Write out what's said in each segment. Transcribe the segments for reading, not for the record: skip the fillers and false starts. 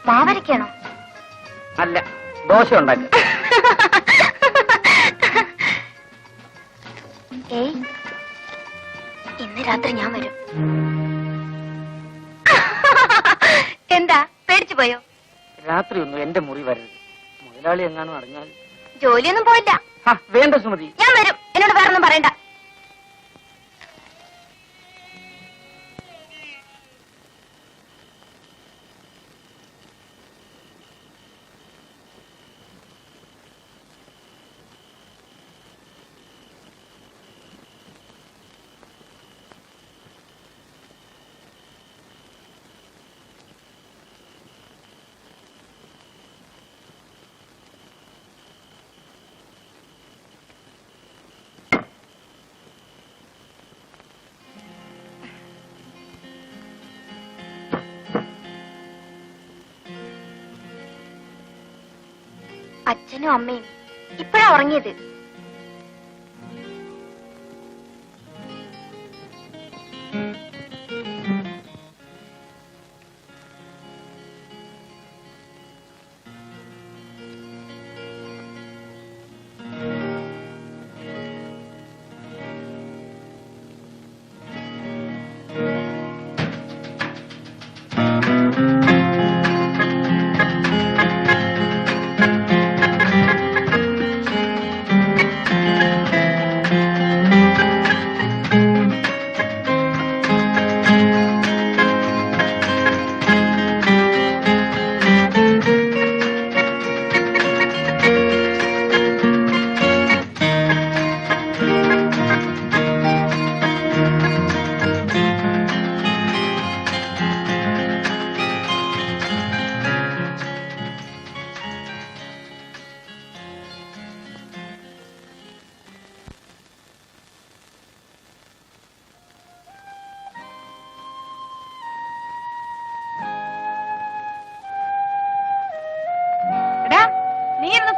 മാവരയ്ക്കാണോ? അല്ല, ദോശ ഉണ്ടാക്കുക. ഏയ്, ഇന്ന് രാത്രി ഞാൻ വരും. എന്താ പേടിച്ചു പോയോ? രാത്രി ഒന്നും എന്റെ മുറി വരരുത്. മുതലാളി എങ്ങാനും അറിഞ്ഞാൽ. ജോലിയൊന്നും പോയില്ല. വേണ്ട സുമതി, ഞാൻ വരും. എന്നോട് വേറൊന്നും പറയണ്ട. അച്ഛനും അമ്മയും ഇപ്പഴാ ഉറങ്ങിയത്.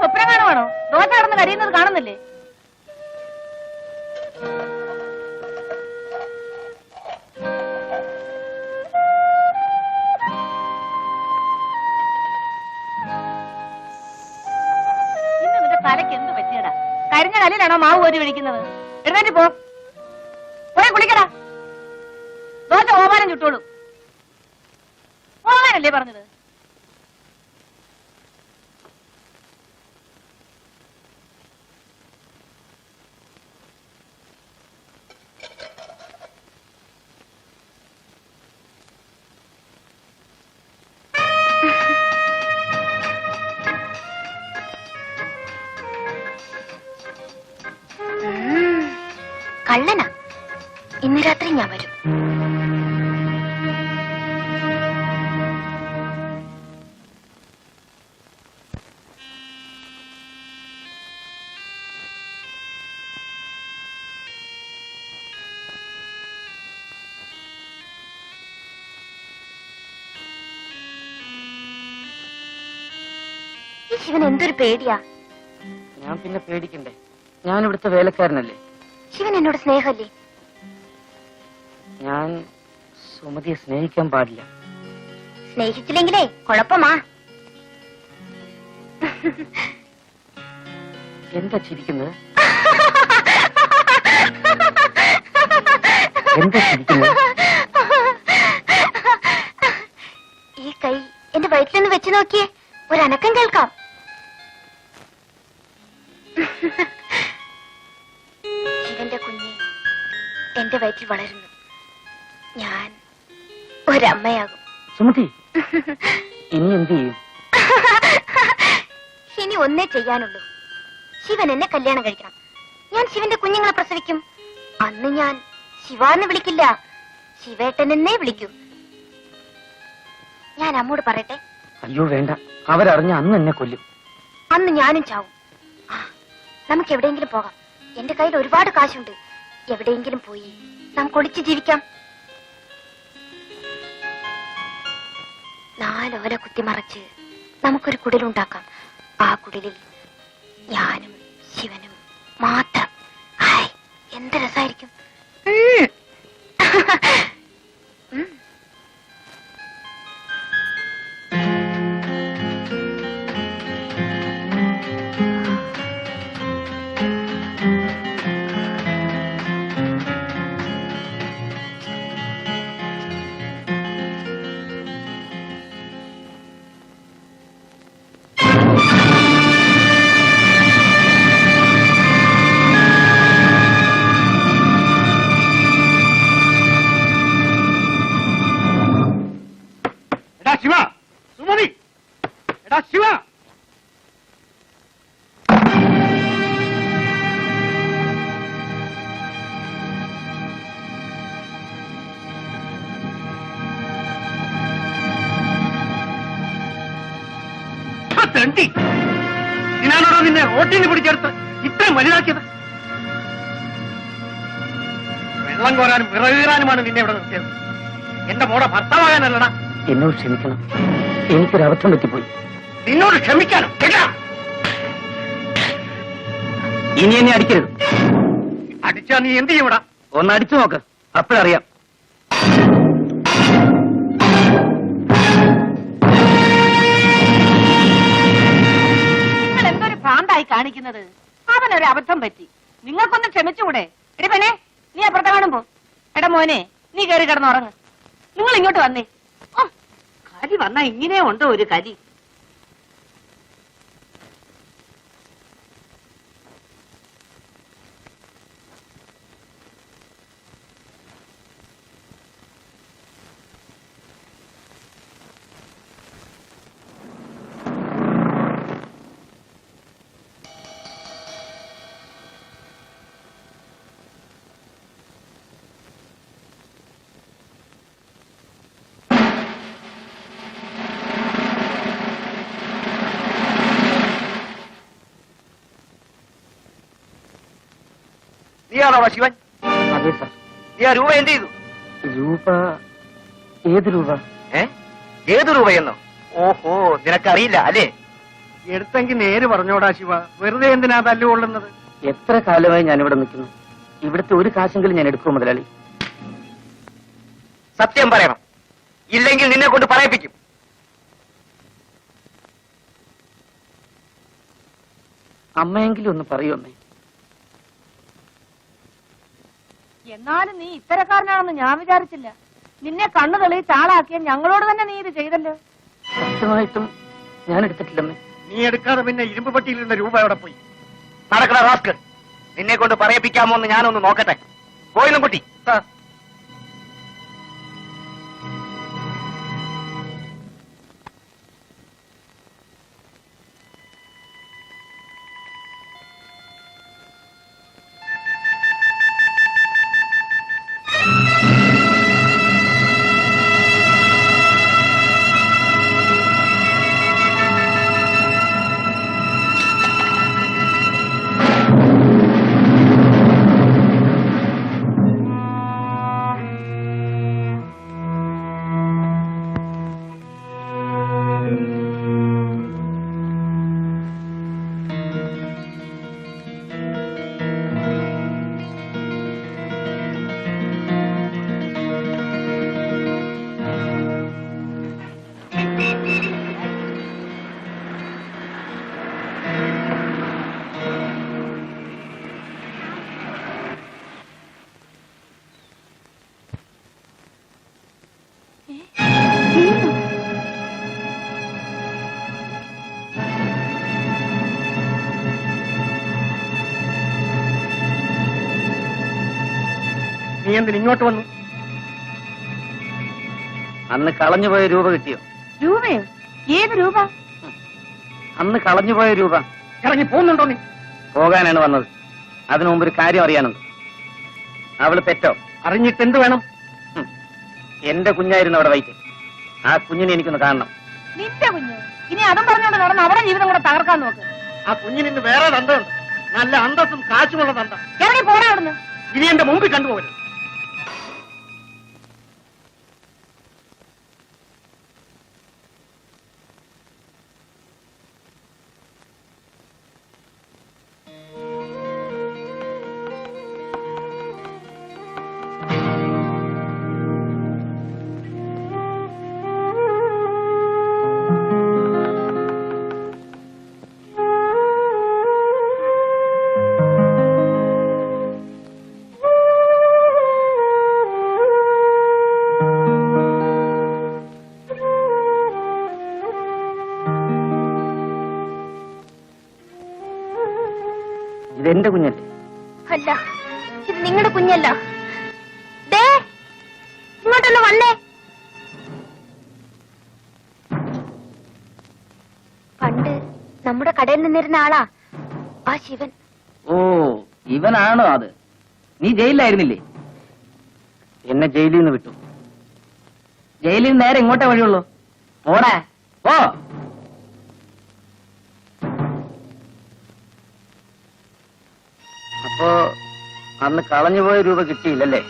സ്വപ്നമാണോ? ദോശ കടന്ന് കരയുന്നത് കാണുന്നില്ലേ? ഇന്ന് നിന്റെ തലയ്ക്ക് എന്ത് പറ്റിയടാ? കരിഞ്ഞ കല്ലിലാണോ മാവ് കോരി വിളിക്കുന്നത്? എഴുന്നേറ്റ് പോ, പോയി കുളിക്കടാ. ദോശ ഓമാനം ചുട്ടോളൂ. ഓമാനല്ലേ പറഞ്ഞത്? കള്ളനാ. ഇന്ന് രാത്രി ഞാൻ വരും. ഈ ശിവൻ എന്തൊരു പേടിയാ. ഞാൻ പിന്നെ പേടിക്കണ്ടേ? ഞാൻ ഇവിടുത്തെ വേലക്കാരനല്ലേ. ശിവൻ എന്നോട് സ്നേഹല്ലേ? ഞാൻ സുമതിയെ സ്നേഹിക്കാൻ പാടില്ല. സ്നേഹിച്ചില്ലെങ്കിലേ കുഴപ്പമാ. എന്താ ചിരിക്കുന്നത്? എന്താ ചിരിക്കുന്നത്? ഈ കൈ എന്റെ വയറ്റിലൊന്ന് വെച്ച് നോക്കിയേ, ഒരനക്കം കേൾക്കാം. ശിവന്റെ കുഞ്ഞ് എന്റെ വയറ്റിൽ വളരുന്നു. ഞാൻ ഒരമ്മയാകും. സുമതി, ഇനി എന്ത് ചെയ്യും? ഇനി ഒന്നേ ചെയ്യാനുള്ളൂ. ശിവൻ എന്നെ കല്യാണം കഴിക്കണം. ഞാൻ ശിവന്റെ കുഞ്ഞുങ്ങളെ പ്രസവിക്കും. അന്ന് ഞാൻ ശിവാന്ന് വിളിക്കില്ല, ശിവേട്ടനെന്നേ വിളിക്കൂ. ഞാൻ അമ്മോട് പറയട്ടെ? അയ്യോ വേണ്ട, അവരറിഞ്ഞ അന്ന് എന്നെ കൊല്ലും. അന്ന് ഞാനും ചാവും. നമുക്ക് എവിടെയെങ്കിലും പോകാം. എന്റെ കയ്യിൽ ഒരുപാട് കാശുണ്ട്. എവിടെയെങ്കിലും പോയി നമുക്ക് ഒളിച്ചു ജീവിക്കാം. 4 ഓല കുത്തിമറച്ച് നമുക്കൊരു കുടിലുണ്ടാക്കാം. ആ കുടിലിൽ ഞാനും ശിവനും മാത്രം. ഹായ്, എന്ത് രസായിരിക്കും. തണ്ടി. ഞാനോടോ നിന്നെ റോട്ടിന് പിടിച്ചെടുത്ത് ഇത്രയും വലുതാക്കിയത്. വെള്ളം കോരാനും വിറകീറാനുമാണ് നിന്നെ ഇവിടെ നിർത്തിയത്. എന്റെ മോടെ ഭർത്താവാകാനല്ലടാ. എന്നോട് ക്ഷമിക്കണം, എനിക്കൊരു അബദ്ധം പറ്റിപ്പോയി. നിന്നോട് ക്ഷമിക്കാനും കേട്ടാ. ഇനി എന്നെ അടിക്കരുത്. അടിച്ചാ നീ എന്ത് ചെയ്യൂടാ? ഒന്ന് അടിച്ചു നോക്ക്, അപ്പോഴറിയാം. നിങ്ങൾ എന്തൊരു ഭ്രാന്തായി കാണിക്കുന്നത്? അവനൊരു അബദ്ധം പറ്റി, നിങ്ങൾക്കൊന്ന് ക്ഷമിച്ചുകൂടെ? എടിപ്പനെ, നീ അപ്പുറത്തെ കാണുമ്പോ. എടാ മോനെ, നീ കയറി കിടന്നുറങ്ങ്. നിങ്ങൾ ഇങ്ങോട്ട് വന്നേ. ഓ, കലി വന്നാ ഇങ്ങനെ ഉണ്ടോ ഒരു കലി? നീയാണോ ശിവൻ? അതെ സാർ. നീ ആ രൂപ എന്ത് ചെയ്തു? രൂപ? ഏത് രൂപ? ഏത് രൂപയെന്നോ? ഓഹോ, നിനക്കറിയില്ല അല്ലേ? എടുത്തെങ്കിൽ നേര് പറഞ്ഞോടാ ശിവ, വെറുതെ എന്തിനാ തല്ലുകൊള്ളുന്നത്? എത്ര കാലമായി ഞാനിവിടെ നിൽക്കുന്നു, ഇവിടുത്തെ ഒരു കാശെങ്കിലും ഞാൻ എടുക്കുമോ മുതലാളി? സത്യം പറയണം, ഇല്ലെങ്കിൽ നിന്നെ കൊണ്ട് പറയിപ്പിക്കും. അമ്മയെങ്കിലും ഒന്ന് പറയൂ അമ്മേ. എന്നാലും നീ ഇത്തരക്കാരനാണെന്ന് ഞാൻ വിചാരിച്ചില്ല. നിന്നെ കണ്ണു തെളിയിച്ച് ആളാക്കിയ ഞങ്ങളോട് തന്നെ നീ ഇത് ചെയ്തല്ലോ. സത്യമായിട്ടും ഞാൻ എടുത്തിട്ടില്ലമ്മേ. നീ എടുക്കാതെ പിന്നെ ഇരുമ്പ് പട്ടിയിലിരുന്ന രൂപ എവിടെ പോയി? നടക്കണ റാസ്കൽ, നിന്നെ കൊണ്ട് പറയിപ്പിക്കാമോ എന്ന് ഞാനൊന്ന് നോക്കട്ടെ. പോയിന്നും കുട്ടി. നീ എന്തിന് ഇങ്ങോട്ട് വന്നു? അന്ന് കളഞ്ഞുപോയ രൂപ കിട്ടിയോ? രൂപയോ? ഏത് രൂപ? അന്ന് കളഞ്ഞുപോയ രൂപ. ഇറങ്ങി പോകുന്നുണ്ടോ നീ? പോകാനാണ് വന്നത്. അതിനു മുമ്പ് ഒരു കാര്യം അറിയാനുണ്ട്. അവള് പെറ്റോ? അറിഞ്ഞിട്ട് എന്ത് വേണം? എന്റെ കുഞ്ഞായിരുന്നു അവിടെ വൈറ്റ്. ആ കുഞ്ഞിനെ എനിക്കൊന്ന് കാണണം. നിന്റെ കുഞ്ഞ് ഇനി അതും പറഞ്ഞോണ്ട് നടന്ന് അവിടെ ജീവിതം കൂടെ തകർക്കാൻ നോക്ക്. ആ കുഞ്ഞിന് ഇന്ന് വേറെ തന്തയുണ്ട്, നല്ല അന്തസ്സും കാശുമുള്ള തന്ത. ഇറങ്ങി പോടാ അവിടുന്ന്. ഇനി എന്റെ മുമ്പിൽ കണ്ടുപോകരുത്. ഇതെന്റെ കുഞ്ഞല്ലേ? അല്ല, ഇത് നിങ്ങളുടെ കുഞ്ഞല്ല. ദേ, ഇങ്ങോട്ടൊന്ന് വന്നേ. പണ്ട് നമ്മുടെ കടയിൽ നിന്നിരുന്ന ആളാ ആ ശിവൻ. ഓ, ഇവനാണോ അത്? നീ ജയിലിലായിരുന്നില്ലേ? എന്നെ ജയിലിൽ നിന്ന് വിട്ടു. ജയിലിൽ നിന്ന് നേരെ ഇങ്ങോട്ടേ വഴിയുള്ളൂ. പോടാ, പോ. അപ്പോ അന്ന് കളഞ്ഞുപോയ രൂപ കിട്ടിയില്ലല്ലേ?